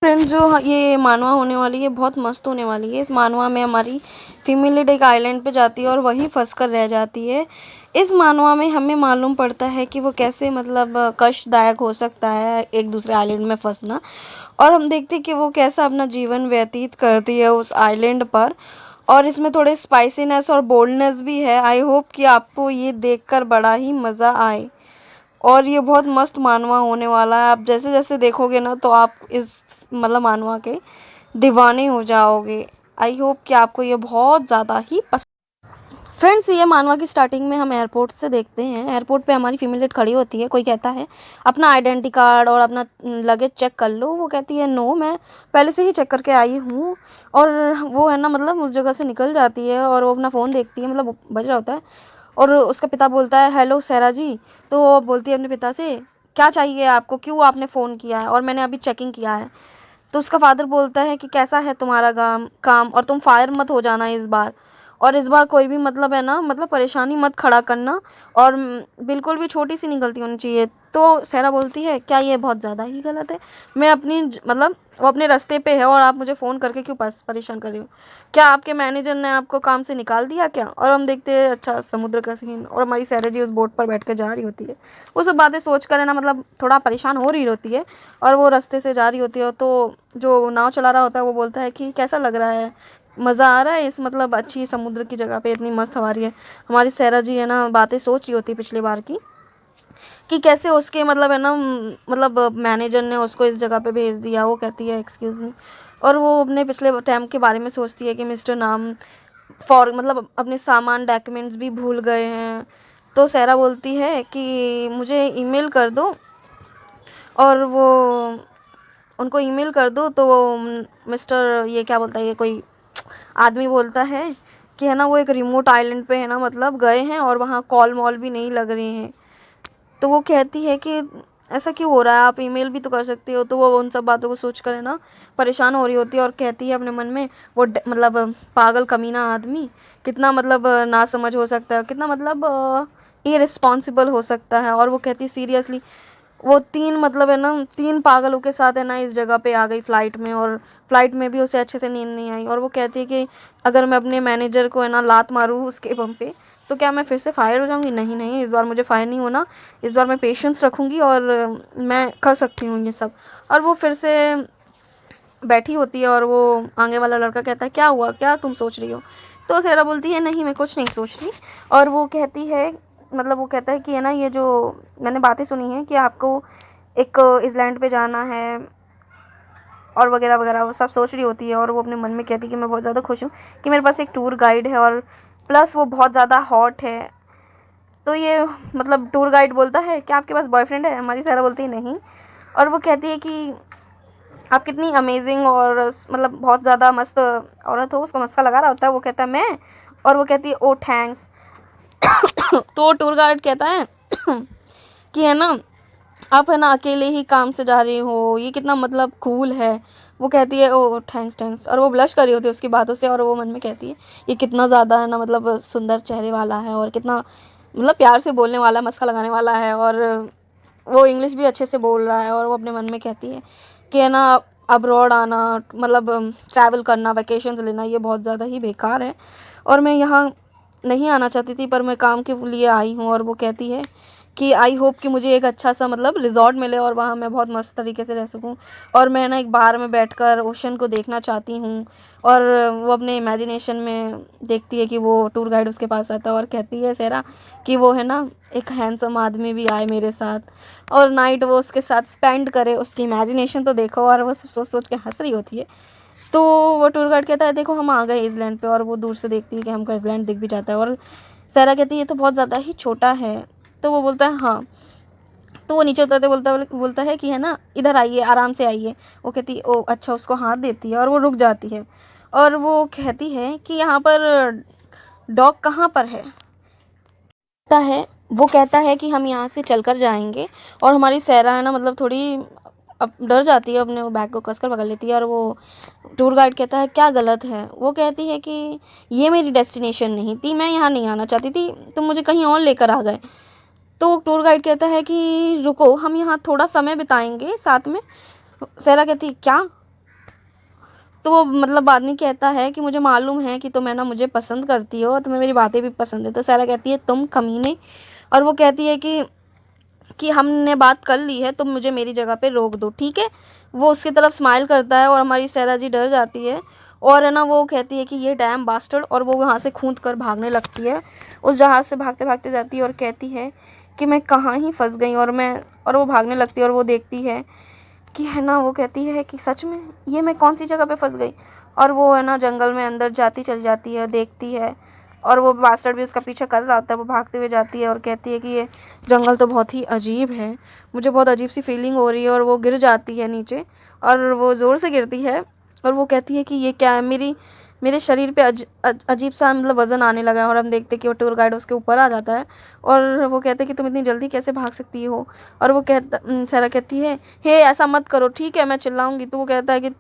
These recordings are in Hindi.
फ्रेंड्स, जो ये मानवा होने वाली है बहुत मस्त होने वाली है। इस मानवा में हमारी फीमेल लीड एक आइलैंड पे जाती है और वहीं फंस कर रह जाती है। इस मानवा में हमें मालूम पड़ता है कि वो कैसे मतलब कष्टदायक हो सकता है एक दूसरे आइलैंड में फंसना। और हम देखते हैं कि वो कैसा अपना जीवन व्यतीत करती है उस आइलैंड पर। और इसमें थोड़े स्पाइसीनेस और बोल्डनेस भी है। आई होप कि आपको ये देखकर बड़ा ही मज़ा आए। और ये बहुत मस्त मानवा होने वाला है। आप जैसे जैसे देखोगे ना तो आप इस मतलब मानवा के दीवाने हो जाओगे। आई होप कि आपको ये बहुत ज़्यादा ही पसंद। फ्रेंड्स, ये मानवा की स्टार्टिंग में हम एयरपोर्ट से देखते हैं। एयरपोर्ट पे हमारी फीमेल लीड खड़ी होती है। कोई कहता है अपना आइडेंटिटी कार्ड और अपना लगेज चेक कर लो। वो कहती है नो, मैं पहले से ही चेक करके आई हूँ। और वो है ना मतलब उस जगह से निकल जाती है और वो अपना फ़ोन देखती है, मतलब बज रहा होता है। और उसका पिता बोलता है हेलो सैरा जी। तो वो बोलती है अपने पिता से क्या चाहिए आपको, क्यों आपने फ़ोन किया है, और मैंने अभी चेकिंग किया है। तो उसका फादर बोलता है कि कैसा है तुम्हारा काम और तुम फायर मत हो जाना इस बार। और इस बार कोई भी मतलब है ना मतलब परेशानी मत खड़ा करना। और बिल्कुल भी छोटी सी नहीं गलती होनी चाहिए। तो सहरा बोलती है क्या ये बहुत ज़्यादा ही गलत है। मैं अपनी मतलब वो अपने रास्ते पे है और आप मुझे फ़ोन करके क्यों परेशान कर रही हो। क्या आपके मैनेजर ने आपको काम से निकाल दिया क्या। और हम देखते हैं अच्छा समुद्र का सीन और हमारी सहरा जी उस बोट पर बैठ कर जा रही होती है। वो सब बातें सोच कर है ना मतलब थोड़ा परेशान हो रही होती है। और वो रास्ते से जा रही होती है तो जो नाव चला रहा होता है वो बोलता है कि कैसा लग रहा है, मज़ा आ रहा है इस मतलब अच्छी समुद्र की जगह पे, इतनी मस्त हवा रही है। हमारी सहरा जी है ना बातें सोच रही होती है पिछली बार की कि कैसे उसके मतलब है ना मतलब मैनेजर ने उसको इस जगह पे भेज दिया। वो कहती है एक्सक्यूज़ मी। और वो अपने पिछले टाइम के बारे में सोचती है कि मिस्टर नाम फॉर मतलब अपने सामान डॉक्यूमेंट्स भी भूल गए हैं। तो सहरा बोलती है कि मुझे ईमेल कर दो। और वो उनको ईमेल कर दो। तो वो मिस्टर ये क्या बोलता है, ये कोई आदमी बोलता है कि है ना वो एक रिमोट आइलैंड पे है ना मतलब गए हैं और वहाँ कॉल वॉल भी नहीं लग रहे हैं। तो वो कहती है कि ऐसा क्यों हो रहा है, आप ईमेल भी तो कर सकती हो। तो वो उन सब बातों को सोच कर है ना परेशान हो रही होती है और कहती है अपने मन में वो मतलब पागल कमीना आदमी कितना मतलब ना समझ हो सकता है, कितना मतलब इररिस्पॉन्सिबल हो सकता है। और वो कहती सीरियसली वो 3 मतलब है ना 3 पागलों के साथ है ना इस जगह पे आ गई फ़्लाइट में। और फ़्लाइट में भी उसे अच्छे से नींद नहीं आई। और वो कहती है कि अगर मैं अपने मैनेजर को है ना लात मारूँ उसके बम पे तो क्या मैं फिर से फायर हो जाऊँगी। नहीं नहीं, इस बार मुझे फायर नहीं होना। इस बार मैं पेशेंस रखूँगी और मैं कर सकती हूँ ये सब। और वो फिर से बैठी होती है और वो आगे वाला लड़का कहता है क्या हुआ, क्या तुम सोच रही हो। तो सहरा बोलती है नहीं मैं कुछ नहीं सोच रही। और वो कहती है मतलब वो कहता है कि है ना ये जो मैंने बातें सुनी हैं कि आपको एक इसलैंड पे जाना है और वगैरह वगैरह वो सब सोच रही होती है। और वो अपने मन में कहती है कि मैं बहुत ज़्यादा खुश हूँ कि मेरे पास एक टूर गाइड है और प्लस वो बहुत ज़्यादा हॉट है। तो ये मतलब टूर गाइड बोलता है क्या आपके पास बॉयफ्रेंड है। हमारी सहरा बोलती है नहीं। और वो कहती है कि आप कितनी अमेजिंग और मतलब बहुत ज़्यादा मस्त औरत हो। उसको मस्का लगा रहा होता है। वो कहता है मैं। और वो कहती है ओ थैंक्स। तो टूर गाइड कहता है कि है ना आप है ना अकेले ही काम से जा रही हो, ये कितना मतलब कूल है। वो कहती है ओ थैंक्स थैंक्स। और वो ब्लश कर रही होती है उसकी बातों से। और वो मन में कहती है ये कितना ज़्यादा है ना मतलब सुंदर चेहरे वाला है और कितना मतलब प्यार से बोलने वाला, मस्का लगाने वाला है। और वो इंग्लिश भी अच्छे से बोल रहा है। और वो अपने मन में कहती है कि है ना अब्रॉड आना मतलब ट्रैवल करना, वैकेशंस लेना ये बहुत ज़्यादा ही बेकार है और मैं यहाँ नहीं आना चाहती थी पर मैं काम के लिए आई हूँ। और वो कहती है कि आई होप कि मुझे एक अच्छा सा मतलब रिजॉर्ट मिले और वहाँ मैं बहुत मस्त तरीके से रह सकूँ। और मैं ना एक बार में बैठकर ओशन को देखना चाहती हूँ। और वो अपने इमेजिनेशन में देखती है कि वो टूर गाइड उसके पास आता है और कहती है सहरा कि वो है ना एक हैंडसम आदमी भी आए मेरे साथ और नाइट वो उसके साथ स्पेंड करे। उसकी इमेजिनेशन तो देखो। और वो सोच सोच के हंस रही होती है। तो वो टूर गाइड कहता है देखो हम आ गए आइसलैंड पे। और वो दूर से देखती है कि हमको आइसलैंड दिख भी जाता है। और सहरा कहती है ये तो बहुत ज़्यादा ही छोटा है। तो वो बोलता है हाँ। तो वो नीचे उतरते बोलता है कि है ना इधर आइए, आराम से आइए। वो कहती है ओ अच्छा, उसको हाथ देती है और वो रुक जाती है। और वो कहती है कि यहाँ पर डॉग कहाँ पर है। वो कहता है कि हम यहाँ से चलकर जाएंगे। और हमारी सहरा है ना मतलब थोड़ी अब डर जाती है, अपने वो बैग को कसकर पकड़ लेती है। और वो टूर गाइड कहता है क्या गलत है। वो कहती है कि ये मेरी डेस्टिनेशन नहीं थी, मैं यहाँ नहीं आना चाहती थी, तुम मुझे कहीं और लेकर आ गए। तो टूर गाइड कहता है कि रुको हम यहाँ थोड़ा समय बिताएंगे साथ में। सहरा कहती है क्या, तो वो मतलब बाद में कहता है कि मुझे मालूम है कि तुम है ना मुझे पसंद करती हो, तुम्हें मेरी बातें भी पसंद है। तो सायरा कहती है तुम कमीने, और वो कहती है कि हमने बात कर ली है, तुम मुझे मेरी जगह पे रोक दो, ठीक है। वो उसकी तरफ स्माइल करता है और हमारी सायरा जी डर जाती है और है ना वो कहती है कि ये डैम बास्टर्ड, और वो वहाँ से कूद कर भागने लगती है। उस जहाज़ से भागते भागते जाती है और कहती है कि मैं कहाँ ही फंस गई, और वो भागने लगती है और वो देखती है कि है ना वो कहती है कि सच में ये मैं कौन सी जगह पे फंस गई। और वो है ना जंगल में अंदर जाती चली जाती है, देखती है, और वो बास्टर्ड भी उसका पीछा कर रहा होता है। वो भागते हुए जाती है और कहती है कि ये जंगल तो बहुत ही अजीब है, मुझे बहुत अजीब सी फीलिंग हो रही है। और वो गिर जाती है नीचे, और वो ज़ोर से गिरती है और वो कहती है कि ये क्या है, मेरे शरीर पे अजीब सा मतलब वज़न आने लगा है। और हम देखते हैं कि वो टूर गाइड उसके ऊपर आ जाता है और वो कहते हैं कि तुम इतनी जल्दी कैसे भाग सकती हो। और वो सारा कहती है हे ऐसा मत करो, ठीक है मैं चिल्लाऊंगी। तो वो कहता है कि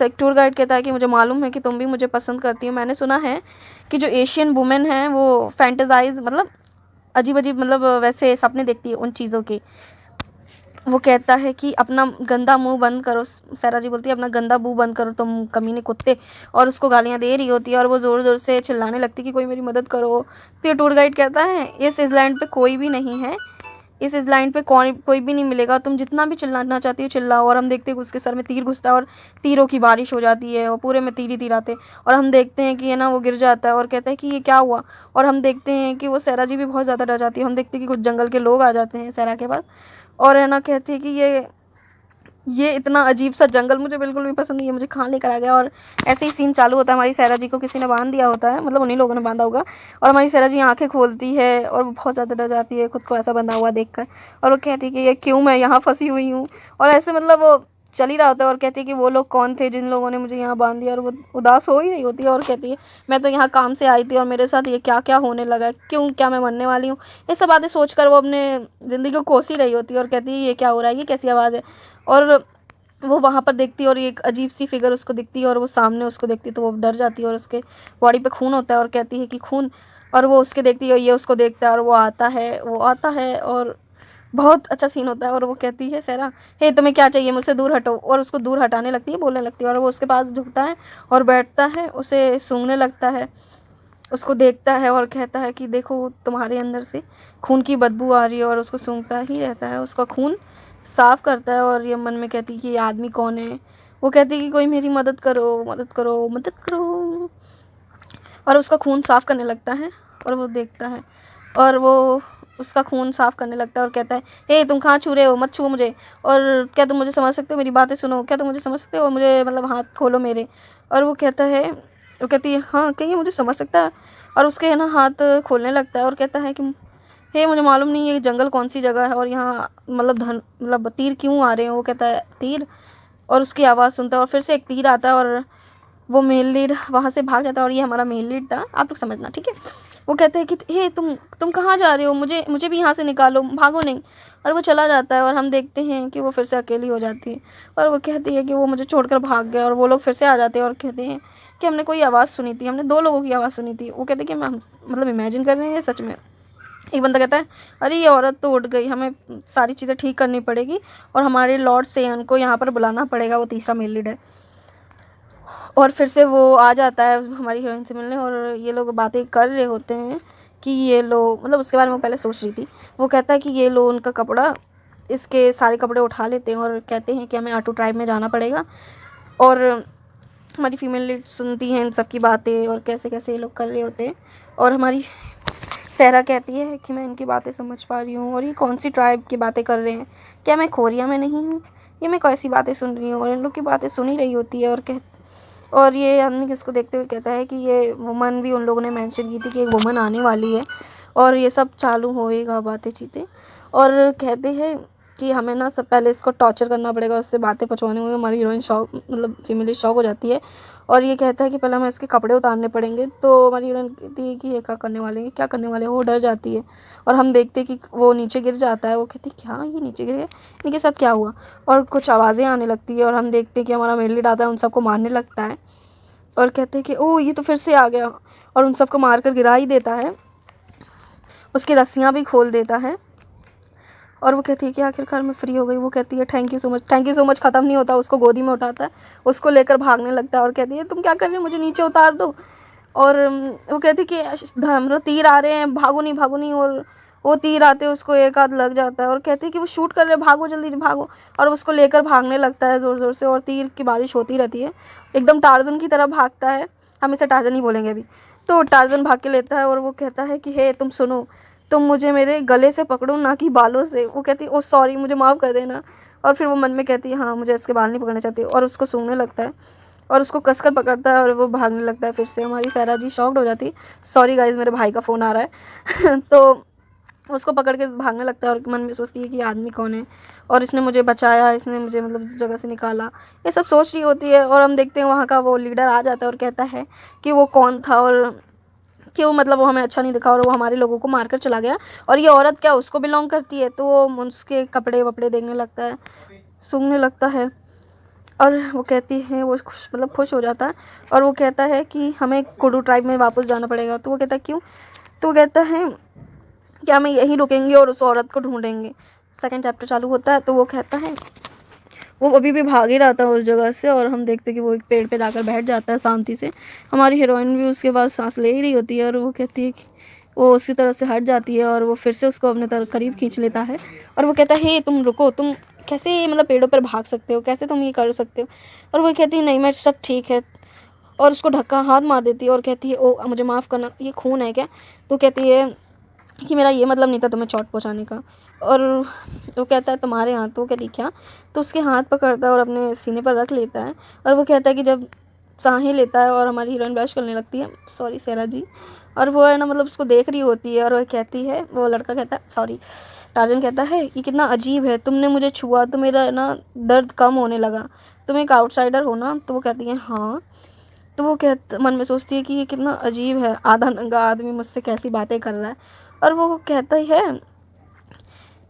टूर गाइड कहता है कि मुझे मालूम है कि तुम भी मुझे पसंद करती हो, मैंने सुना है कि जो एशियन वुमेन है वो फैंटेसाइज मतलब अजीब अजीब मतलब वैसे सपने देखती है उन चीज़ों के। वो कहता है कि अपना गंदा मुंह बंद करो, सायरा जी बोलती है अपना गंदा मुंह बंद करो तुम कमीने कुत्ते, और उसको गालियाँ दे रही होती है और वो ज़ोर ज़ोर से चिल्लाने लगती है कि कोई मेरी मदद करो। तो टूर गाइड कहता है इस आइलैंड पे कोई भी नहीं है, इस आइलैंड पे कोई भी नहीं मिलेगा, तुम जितना भी चिल्लाना चाहती हो चिल्लाओ। और हम देखते हैं कि उसके सर में तीर घुसता है और तीरों की बारिश हो जाती है और पूरे में तीर ही तीर आते हैं। और हम देखते हैं कि है ना वो गिर जाता है और कहता है कि ये क्या हुआ। और हम देखते हैं कि वो सायरा जी भी बहुत ज़्यादा डर जाती है। हम देखते हैं कि कुछ जंगल के लोग आ जाते हैं सायरा के पास और है ना कहती है कि ये इतना अजीब सा जंगल मुझे बिल्कुल भी पसंद नहीं है, मुझे कहाँ लेकर आ गया। और ऐसे ही सीन चालू होता है, हमारी सायरा जी को किसी ने बांध दिया होता है, मतलब उन्हीं लोगों ने बांधा होगा। और हमारी सायरा जी आंखें खोलती है और वो बहुत ज़्यादा डर जाती है खुद को ऐसा बंधा हुआ देखकर। और वो कहती है कि ये क्यों मैं यहाँ फंसी हुई हूँ। और ऐसे मतलब वो चल ही रहा होता है और कहती है कि वो लोग कौन थे जिन लोगों ने मुझे यहाँ बांध दिया। और वो उदास हो ही रही होती है और कहती है मैं तो यहाँ काम से आई थी और मेरे साथ ये क्या क्या होने लगा, क्यों क्या मैं मरने वाली हूँ। ये सब बातें सोचकर वो अपने ज़िंदगी को कोस ही रही होती है और कहती है ये क्या हो रहा है, ये कैसी आवाज़ है। और वो वहाँ पर देखती है और एक अजीब सी फिगर उसको दिखती है और वो सामने उसको देखती है तो वो डर जाती है और उसके बॉडी पे खून होता है और कहती है कि खून। और वो उसके देखती है और ये उसको देखता है और वो आता है और बहुत अच्छा सीन होता है। और वो कहती है सायरा हे तुम्हें क्या चाहिए, मुझसे दूर हटो। और उसको दूर हटाने लगती है, बोलने लगती है और वो उसके पास झुकता है और बैठता है, उसे सूंघने लगता है, उसको देखता है और कहता है कि देखो तुम्हारे अंदर से खून की बदबू आ रही है। और उसको सूंघता ही रहता है, उसका खून साफ करता है। और ये मन में कहती है कि ये आदमी कौन है। वो कहती है कि कोई मेरी मदद करो मदद करो मदद करो। और उसका खून साफ करने लगता है और वो देखता है और वो उसका खून साफ करने लगता है और कहता है हे तुम कहाँ छू रहे हो, मत छू मुझे। और क्या तुम मुझे समझ सकते हो, मेरी बातें सुनो, क्या तुम मुझे समझ सकते हो, मुझे मतलब हाथ खोलो मेरे। और वो कहती है हाँ कहीं मुझे समझ सकता है। और उसके है ना हाथ खोलने लगता है और कहता है कि हे मुझे मालूम नहीं ये जंगल कौन सी जगह है और यहाँ मतलब तीर क्यों आ रहे हैं। वो कहता है तीर, और उसकी आवाज़ सुनता है और फिर से एक तीर आता है और वो मेल लीड वहाँ से भाग जाता है। और ये हमारा मेल लीड था, आप लोग समझना ठीक है। वो कहते हैं कि हे तुम कहाँ जा रहे हो, मुझे भी यहाँ से निकालो, भागो नहीं। और वो चला जाता है और हम देखते हैं कि वो फिर से अकेली हो जाती है और वो कहती है कि वो मुझे छोड़कर भाग गया। और वो लोग फिर से आ जाते हैं और कहते हैं कि हमने कोई आवाज़ सुनी थी, हमने 2 लोगों की आवाज़ सुनी थी। वो कहते हैं कि हम मतलब इमेजिन कर रहे हैं सच में। एक बंदा कहता है अरे ये औरत तो उठ गई, हमें सारी चीज़ें ठीक करनी पड़ेगी और हमारे लॉर्ड सेयन को यहाँ पर बुलाना पड़ेगा। वो तीसरा मेल लीड है और फिर से वो आ जाता है हमारी हीरोइन से मिलने और ये लोग बातें कर रहे होते हैं कि ये लो मतलब उसके बारे में पहले सोच रही थी। वो कहता है कि ये लो उनका कपड़ा, इसके सारे कपड़े उठा लेते हैं और कहते हैं कि हमें आटू ट्राइब में जाना पड़ेगा। और हमारी फीमेल लीड सुनती हैं इन सब की बातें और कैसे कैसे ये लोग कर रहे होते हैं। और हमारी सायरा कहती है कि मैं इनकी बातें समझ पा रही हूँ और ये कौन सी ट्राइब की बातें कर रहे हैं, क्या मैं खोरिया में नहीं हूँ, ये मैं कैसी बातें सुन रही हूँ। और इन लोग की बातें सुन ही रही होती है और ये आदमी किसको देखते हुए कहता है कि ये वुमन भी उन लोगों ने मेंशन की थी कि एक वुमन आने वाली है और ये सब चालू होएगा बातें चीतें। और कहते हैं कि हमें ना सब पहले इसको टॉर्चर करना पड़ेगा, उससे बातें पहुँचवाने में। हमारी हीरोइन शॉक मतलब फीमेल शॉक हो जाती है और ये कहता है कि पहले हमें इसके कपड़े उतारने पड़ेंगे। तो हमारी हीरोइन कहती है कि ये क्या करने वाले हैं, क्या करने वाले हैं। वो डर जाती है और हम देखते हैं कि वो नीचे गिर जाता है। वो कहती है क्या ये नीचे गिर गया, इनके साथ क्या हुआ। और कुछ आवाज़ें आने लगती है और हम देखते हैं कि हमारा मेल लीड आता है, उन सबको मारने लगता है और कहते हैं कि ओह ये तो फिर से आ गया। और उन सबको मार कर गिरा ही देता है, उसकी रस्सियाँ भी खोल देता है। और वो कहती है कि आखिरकार मैं फ्री हो गई। वो कहती है थैंक यू सो मच ख़त्म नहीं होता, उसको गोदी में उठाता है, उसको लेकर भागने लगता है और कहती है तुम क्या कर रही हो, मुझे नीचे उतार दो। और वो कहती है कि मतलब तीर आ रहे हैं, भागो नहीं। और वो तीर आते उसको एक हाथ लग जाता है और कहती है कि वो शूट कर रहे हैं, भागो जल्दी भागो। और उसको लेकर भागने लगता है ज़ोर ज़ोर से, और तीर की बारिश होती रहती है, एकदम टार्जन की तरह भागता है। हम इसे टार्जन ही बोलेंगे अभी। तो टार्जन भाग के लेता है और वो कहता है कि हे तुम सुनो, तुम मुझे मेरे गले से पकड़ो ना कि बालों से। वो कहती है ओ सॉरी, मुझे माफ़ कर देना। और फिर वो मन में कहती है हाँ, मुझे इसके बाल नहीं पकड़ने चाहती, और उसको सूंघने लगता है और उसको कसकर पकड़ता है और वो भागने लगता है फिर से। हमारी सायरा जी शॉक्ड हो जाती है। सॉरी गाइज, मेरे भाई का फ़ोन आ रहा है तो उसको पकड़ के भागने लगता है और मन में सोचती है कि ये आदमी कौन है और इसने मुझे बचाया, इसने मुझे मतलब इस जगह से निकाला, ये सब सोच रही होती है। और हम देखते हैं वहाँ का वो लीडर आ जाता है और कहता है कि वो कौन था और क्यों मतलब वो हमें अच्छा नहीं दिखा और वो हमारे लोगों को मारकर चला गया, और ये औरत क्या उसको बिलोंग करती है। तो वो उसके कपड़े वपड़े देखने लगता है, सूंघने लगता है, और वो कहती है वो खुश हो जाता है और वो कहता है कि हमें कुडू ट्राइब में वापस जाना पड़ेगा। तो वो कहता है क्यों? तो वो कहता है कि हमें यहीं रुकेंगे और उस औरत को ढूंढेंगे। सेकंड चैप्टर चालू होता है। तो वो कहता है, वो अभी भी भाग ही रहा था उस जगह से, और हम देखते कि वो एक पेड़ पे जाकर बैठ जाता है शांति से। हमारी हीरोइन भी उसके बाद सांस ले ही रही होती है और वो कहती है कि वो उसी तरह से हट जाती है और वो फिर से उसको अपने तरफ करीब खींच लेता है और वो कहता है हे तुम रुको, तुम कैसे मतलब पेड़ों पर भाग सकते हो, कैसे तुम ये कर सकते हो? और वो कहती है नहीं, मैं सब ठीक है, और उसको धक्का हाथ मार देती है और कहती है ओ मुझे माफ़ करना, ये खून है क्या? तो कहती है कि मेरा ये मतलब नहीं था तुम्हें चोट पहुंचाने का। और वो कहता है तुम्हारे हाथ? तो वो कहती क्या? तो उसके हाथ पकड़ता है और अपने सीने पर रख लेता है और वो कहता है कि जब सांसें लेता है और हमारी हीरोइन ब्लश करने लगती है, सॉरी सैरा जी, और वो है ना मतलब उसको देख रही होती है और वो कहती है, वो लड़का कहता है सॉरी, टार्जन कहता है ये कितना अजीब है, तुमने मुझे छुआ तो मेरा ना दर्द कम होने लगा, तुम एक आउटसाइडर हो ना? तो वो कहती है हाँ। तो वो मन में सोचती है कि ये कितना अजीब है, आधा नंगा आदमी मुझसे कैसी बातें कर रहा है। और वो कहता ही है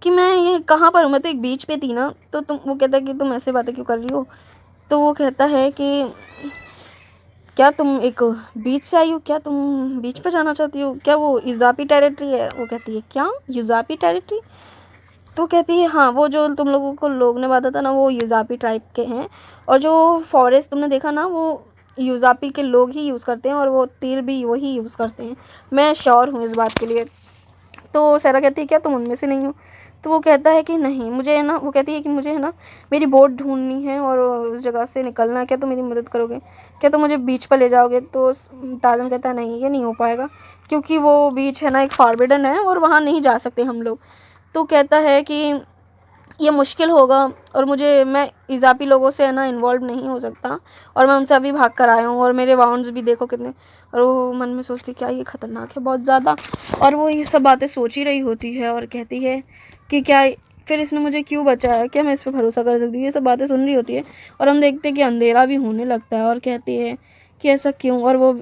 कि मैं ये कहाँ पर हूँ, मैं तो एक बीच पे थी ना। तो तुम, वो कहता है कि तुम ऐसे बातें क्यों कर रही हो? तो वो कहता है कि क्या तुम एक बीच से आई हो, क्या तुम बीच पर जाना चाहती हो, क्या वो इजाफी टेरिटरी है? वो कहती है क्या इजाफी टेरिटरी? तो कहती है हाँ, वो जो तुम लोगों को लोग ने बांधा था ना, वो यूज़ापी टाइप के हैं, और जो फॉरेस्ट तुमने देखा ना, वो यूज़ापी के लोग ही यूज़ करते हैं और वो तीर भी वही यूज़ करते हैं, मैं श्योर हूँ इस बात के लिए। तो सैरा कहती है क्या तुम उनमें से नहीं हो? तो वो कहता है कि नहीं, मुझे है ना, वो कहती है कि मुझे है ना मेरी बोट ढूंढनी है और उस जगह से निकलना है, क्या तुम मेरी मदद करोगे, क्या तुम मुझे बीच पर ले जाओगे? तो टार्जन कहता है नहीं, ये नहीं हो पाएगा, क्योंकि वो बीच है ना एक फॉरबिडन है और वहाँ नहीं जा सकते हम लोग। तो कहता है कि ये मुश्किल होगा और मैं इजाफी लोगों से है ना इन्वॉल्व नहीं हो सकता, और मैं उनसे अभी भाग कर आया हूँ और मेरे वाउंड्स भी देखो कितने। और वो मन में सोचती क्या ये ख़तरनाक है बहुत ज़्यादा, और वो ये सब बातें सोच ही रही होती है और कहती है कि क्या फिर इसने मुझे क्यों बचाया, क्या मैं इस पर भरोसा कर सकती हूँ? ये सब बातें सुन रही होती है और हम देखते हैं कि अंधेरा भी होने लगता है और कहती है कि ऐसा क्यों? और वो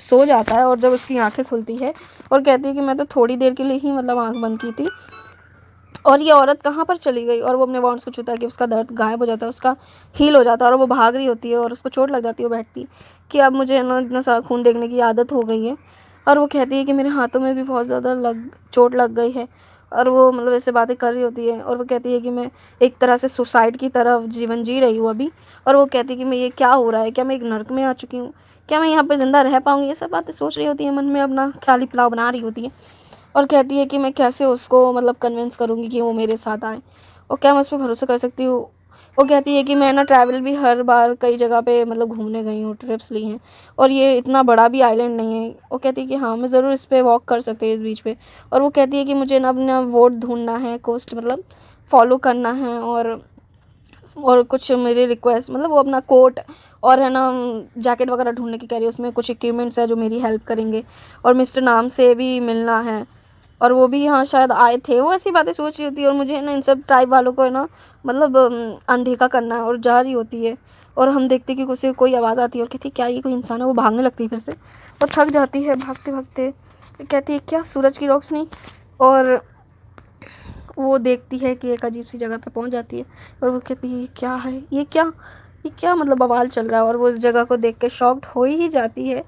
सो जाता है और जब उसकी आंखें खुलती है और कहती है कि मैं तो थोड़ी देर के लिए ही मतलब आँख बंद की थी और ये औरत कहाँ पर चली गई? और वो अपने वाउंड्स को छूता है कि उसका दर्द गायब हो जाता है, उसका हील हो जाता है और वो भाग रही होती है और उसको चोट लग जाती है। वो बैठती कि अब मुझे ना इतना सारा खून देखने की आदत हो गई है, और वो कहती है कि मेरे हाथों में भी बहुत ज़्यादा चोट लग गई है, और वो मतलब ऐसे बातें कर रही होती है और वो कहती है कि मैं एक तरह से सुसाइड की तरफ जीवन जी रही हूँ अभी, और वो कहती है कि मैं ये क्या हो रहा है, क्या मैं एक नर्क में आ चुकी हूँ, क्या मैं यहाँ पर ज़िंदा रह पाऊँगी? ये सब बातें सोच रही होती है, मन में अपना ख्याली पुलाव बना रही होती है और कहती है कि मैं कैसे उसको मतलब कन्विंस करूँगी कि वो मेरे साथ आए, और क्या मैं उस पर भरोसा कर सकती हूँ? वो कहती है कि मैं ना ट्रैवल भी हर बार कई जगह पे मतलब घूमने गई हूँ, ट्रिप्स ली हैं, और ये इतना बड़ा भी आइलैंड नहीं है। वो कहती है कि हाँ, मैं ज़रूर इस पर वॉक कर सकती हूँ इस बीच पे, और वो कहती है कि मुझे ना अपना वोट ढूंढना है, कोस्ट मतलब फॉलो करना है, और कुछ मेरे रिक्वेस्ट मतलब वो अपना कोट और है ना जैकेट वगैरह ढूंढने की कह रही है, उसमें कुछ इक्विपमेंट्स है जो मेरी हेल्प करेंगे, और मिस्टर नाम से भी मिलना है, और वो भी यहाँ शायद आए थे। वो ऐसी बातें सोच रही होती है और मुझे है ना इन सब ट्राइब वालों को है ना मतलब अनदेखा करना है, और जा रही होती है और हम देखते कि उसे कोई आवाज़ आती है और कहती है क्या ये कोई इंसान है? वो भागने लगती है फिर से और थक जाती है भागते भागते, कहती है क्या सूरज की रोशनी, और वो देखती है कि एक अजीब सी जगह पे पहुंच जाती है और वो कहती है क्या है ये, क्या मतलब बवाल चल रहा है, और वो इस जगह को देख के शॉक्ड हो ही जाती है।